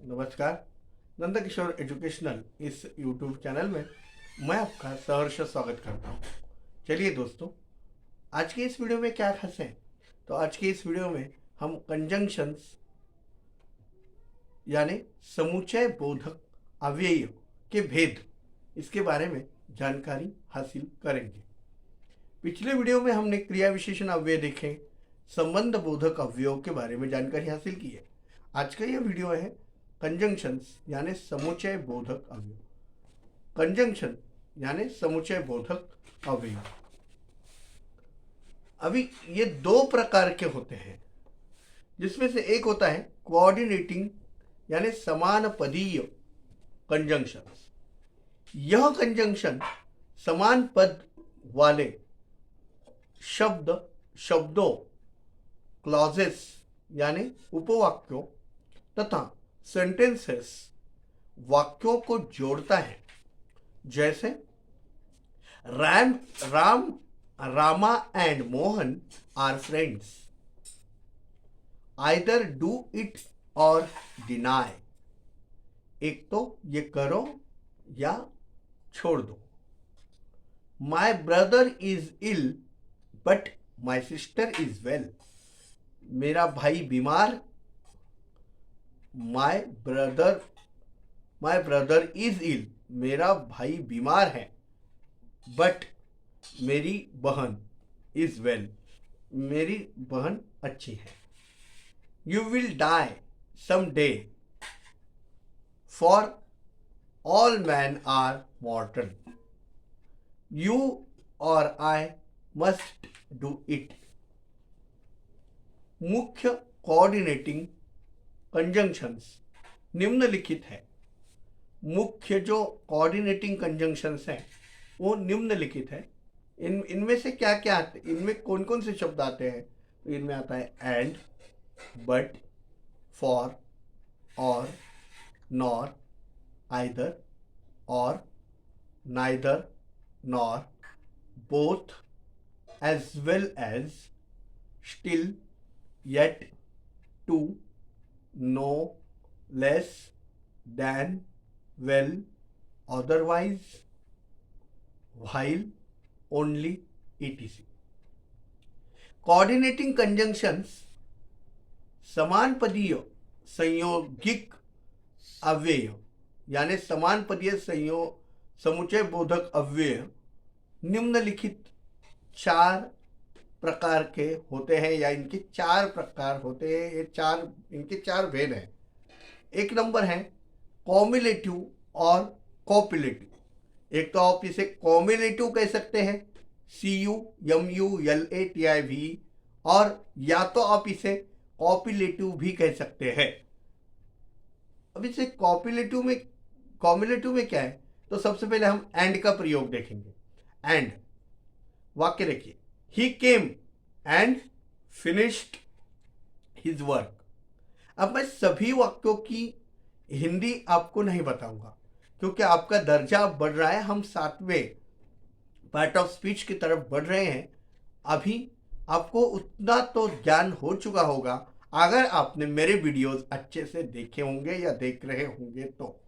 नमस्कार। नंदकिशोर एजुकेशनल इस YouTube channel में मैं आपका सहर्ष स्वागत करता हूँ। चलिए दोस्तों, आज की इस वीडियो में क्या खास है? तो आज की इस वीडियो में हम कंजंक्शंस यानी समुच्चय बोधक अव्यय के भेद, इसके बारे में जानकारी हासिल करेंगे। पिछले वीडियो में हमने क्रिया विशेषण अव्यय देखे, संबंध बोधक अव्ययों के बारे में जानकारी हासिल की है। आज का यह वीडियो है कंजंक्शंस यानी समुच्चय बोधक अव्यय। कंजंक्शन यानी समुच्चय बोधक अव्यय। अभी ये दो प्रकार के होते हैं, जिसमें से एक होता है कोऑर्डिनेटिंग यानी समान पदीय कंजंक्शन। यह कंजंक्शन समान पद वाले शब्दों क्लॉजेस यानी उपवाक्यों तथा सेंटेंसेस वाक्यों को जोड़ता है। जैसे Ram Ram Rama and Mohan are friends, either do it or deny. एक तो ये करो या छोड़ दो। My brother is ill but my sister is well. मेरा भाई बीमार, माई ब्रदर इज इल, मेरा भाई बीमार है, बट मेरी बहन इज वेल, मेरी बहन अच्छी है। You will die some day, for all men are mortal. You or I must do it. मुख्य कोऑर्डिनेटिंग कंजंक्शंस निम्नलिखित है। मुख्य जो कोऑर्डिनेटिंग कंजंक्शंस हैं वो निम्नलिखित है। इनमें से क्या क्या आते, इनमें कौन कौन से शब्द आते हैं? तो इनमें आता है and, but, for, or, nor, either, or, neither, nor, both, as well as, still, yet, too, no, less, than, well, otherwise, while, only, etc. Coordinating conjunctions समान पदीय संयोगिक अव्यय यानी समान पदीय समुच्चय बोधक अव्यय निम्नलिखित चार प्रकार के होते हैं, या इनके चार प्रकार होते हैं। इनके चार भेद हैं। एक नंबर है कॉम्युलेटिव और कॉपुलेटिव। एक तो आप इसे कॉम्युलेटिव कह सकते हैं, CUMULATIV, और या तो आप इसे कॉपुलेटिव भी कह सकते हैं। अब इसे कॉम्युलेटिव में क्या है? तो सबसे पहले हम एंड का प्रयोग देखेंगे। एंड वाक्य देखिए, He came and finished his work। अब मैं सभी वाक्यों की हिंदी आपको नहीं बताऊंगा, क्योंकि आपका दर्जा बढ़ रहा है। हम 7वें पार्ट ऑफ स्पीच की तरफ बढ़ रहे हैं। अभी आपको उतना तो ज्ञान हो चुका होगा, अगर आपने मेरे वीडियोस अच्छे से देखे होंगे या देख रहे होंगे, तो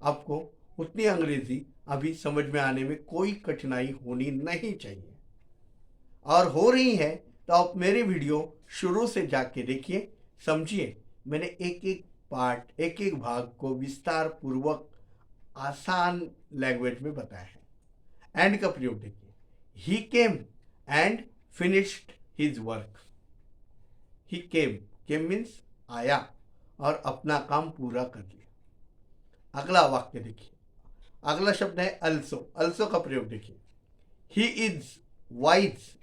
आपको उतनी अंग्रेजी अभी समझ में आने में कोई कठिनाई होनी नहीं चाहिए। और हो रही है तो आप मेरे वीडियो शुरू से जाके देखिए, समझिए। मैंने एक एक पार्ट, एक एक भाग को विस्तार पूर्वक आसान लैंग्वेज में बताया है। एंड का प्रयोग देखिए, he came and finished his work. He came means आया और अपना काम पूरा कर लिया। अगला वाक्य देखिए, अगला शब्द है अल्सो का प्रयोग देखिए, he is wise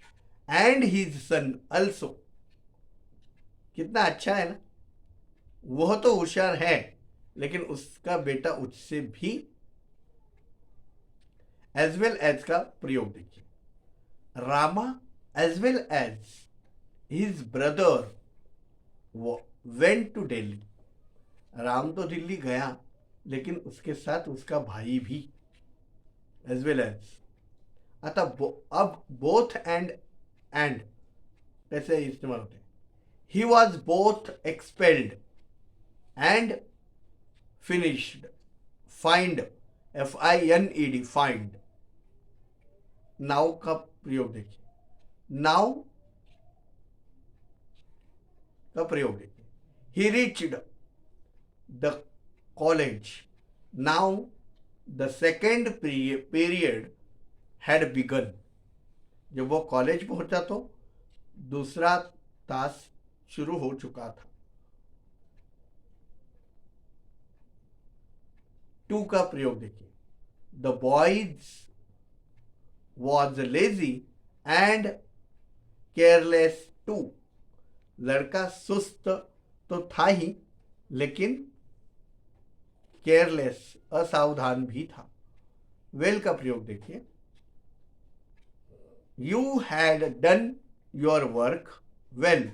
and his son also. कितना अच्छा है ना। वह तो होशियार है, लेकिन उसका बेटा उससे भी। एज वेल एज का प्रयोग देखिए, Rama as well as his brother went to Delhi. Ram तो दिल्ली गया, लेकिन उसके साथ उसका भाई भी। As well as. अतः अब बोथ एंड कैसे इस्तेमाल होते हैं? He was both expelled and finished, fined, FINED, fined. Now का प्रयोग देखिए, नाउ का प्रयोग देखिए, he reached the college, now the second period had begun. जब वो कॉलेज पहुंचा तो दूसरा तास शुरू हो चुका था। टू का प्रयोग देखिए, the boys was lazy and careless too. लड़का सुस्त तो था ही, लेकिन केयरलेस, असावधान भी था। वेल का प्रयोग देखिए, you had done your work well,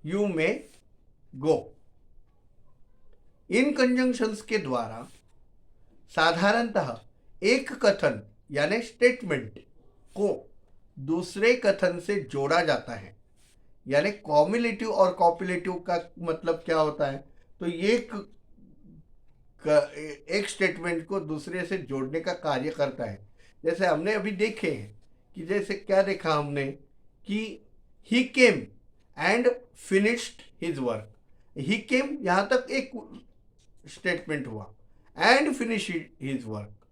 you may go. In conjunctions के द्वारा साधारणतः एक कथन यानी स्टेटमेंट को दूसरे कथन से जोड़ा जाता है। यानी कॉम्युलेटिव और कॉपुलेटिव का मतलब क्या होता है? तो ये एक स्टेटमेंट को दूसरे से जोड़ने का कार्य करता है। जैसे हमने अभी देखे हैं कि जैसे क्या देखा हमने कि he came and finished his work. He came यहाँ तक एक स्टेटमेंट हुआ, एंड फिनिश हिज वर्क।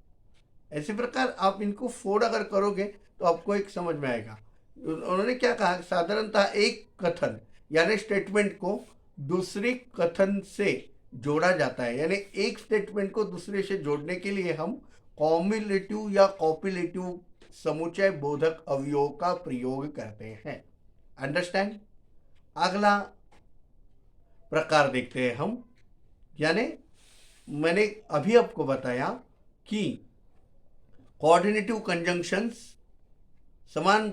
ऐसे प्रकार आप इनको फोड़ अगर करोगे तो आपको एक समझ में आएगा। उन्होंने क्या कहा, साधारणतः एक कथन यानी स्टेटमेंट को दूसरे कथन से जोड़ा जाता है। यानी एक स्टेटमेंट को दूसरे से जोड़ने के लिए हम कॉम्युलेटिव या कॉपुलेटिव समुच्चय बोधक अवयव का प्रयोग करते हैं। अंडरस्टैंड? अगला प्रकार देखते हैं हम। यानी मैंने अभी आपको बताया कि कोऑर्डिनेटिव कंजंक्शंस, समान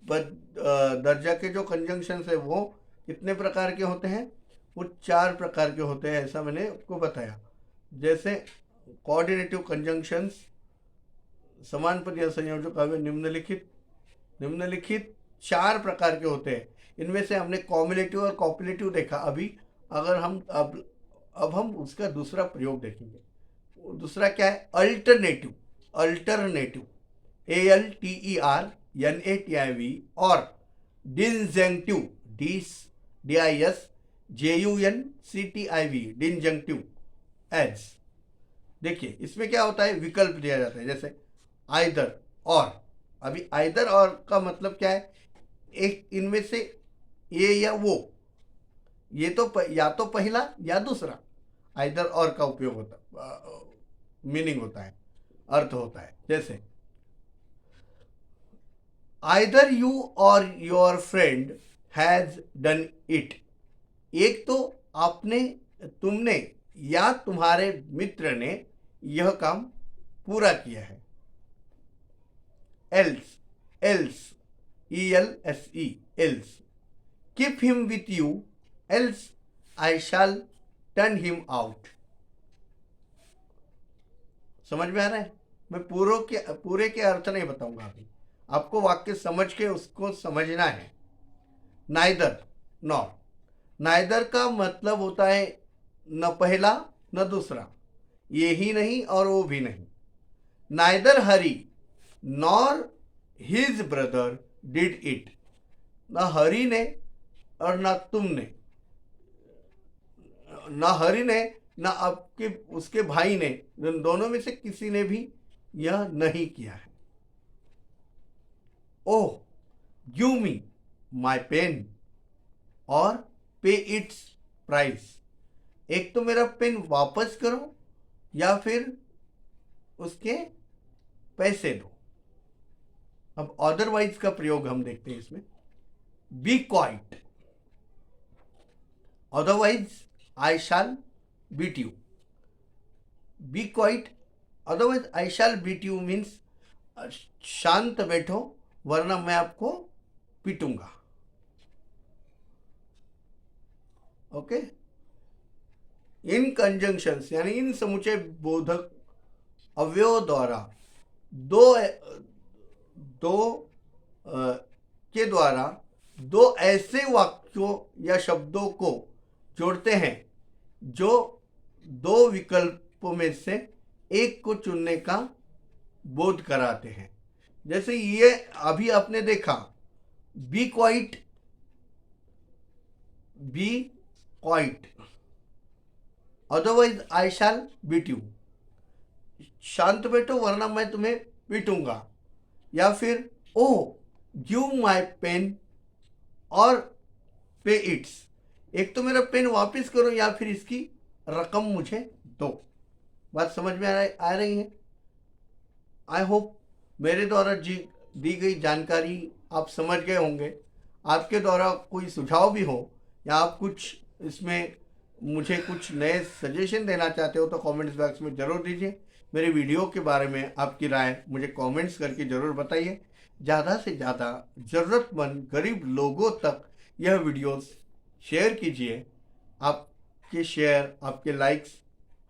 दर्जा के जो कंजंक्शंस है वो कितने प्रकार के होते हैं? वो 4 प्रकार के होते हैं, ऐसा मैंने आपको बताया। जैसे कोऑर्डिनेटिव कंजंक्शंस, समान पद या संयोजक अवयव निम्नलिखित 4 प्रकार के होते हैं। इनमें से हमने कॉम्युलेटिव और कॉपुलेटिव देखा अभी। अगर हम अब हम उसका दूसरा प्रयोग देखेंगे। दूसरा क्या है? अल्टरनेटिव, ALTERNATIV और डिसजंक्टिव, DISJUNCTIV, डिसजंक्टिव एज। देखिए इसमें क्या होता है, विकल्प दिया जाता है। जैसे आइदर और। अभी आइदर और का मतलब क्या है? एक इनमें से ये या वो, ये तो या तो पहला या दूसरा। आइदर और का उपयोग होता, मीनिंग होता है, अर्थ होता है। जैसे आइदर यू और your friend has done it. एक तो आपने, तुमने या तुम्हारे मित्र ने यह काम पूरा किया है। Else, ELSE, else. Keep him with you else I shall turn him out. समझ में आ रहा है? मैं पूरे के अर्थ नहीं बताऊंगा अभी, आपको वाक्य समझ के उसको समझना है। Neither, nor. नाइदर का मतलब होता है न पहला न दूसरा, ये ही नहीं और वो भी नहीं। Neither Hari nor his brother did it. न हरी ने और न तुमने, न हरी ने न आपके उसके भाई ने, दोनों में से किसी ने भी यह नहीं किया है। ओह गिव मी माई पेन और पे इट्स प्राइस। एक तो मेरा पेन वापस करो या फिर उसके पैसे दो। अब अदरवाइज का प्रयोग हम देखते हैं इसमें। Be quite, otherwise I shall beat you. Be quite, otherwise I shall beat you means शांत बैठो वरना मैं आपको पीटूंगा। ओके। इन कंजंक्शंस यानी इन समुच्चय बोधक अवयव द्वारा के द्वारा दो ऐसे वाक्यों या शब्दों को जोड़ते हैं जो दो विकल्पों में से एक को चुनने का बोध कराते हैं। जैसे ये अभी आपने देखा, be quite, be quite, otherwise I shall beat you, शांत बैठो वरना मैं तुम्हें पीटूंगा, या फिर ओ गिव माई पेन और पे इट्स, एक तो मेरा पेन वापस करो या फिर इसकी रकम मुझे दो। बात समझ में आ रही है? आई होप मेरे द्वारा दी गई जानकारी आप समझ गए होंगे। आपके द्वारा कोई सुझाव भी हो या आप कुछ इसमें मुझे कुछ नए सजेशन देना चाहते हो तो कमेंट्स बॉक्स में ज़रूर दीजिए। मेरे वीडियो के बारे में आपकी राय मुझे कमेंट्स करके ज़रूर बताइए। ज़्यादा से ज़्यादा ज़रूरतमंद गरीब लोगों तक यह वीडियोस शेयर कीजिए। आपके शेयर, आपके लाइक्स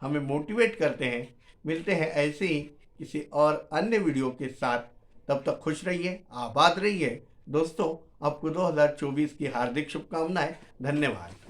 हमें मोटिवेट करते हैं। मिलते हैं ऐसे ही किसी और अन्य वीडियो के साथ। तब तक खुश रहिए, आबाद रहिए। दोस्तों, आपको 2024 की हार्दिक शुभकामनाएं। धन्यवाद।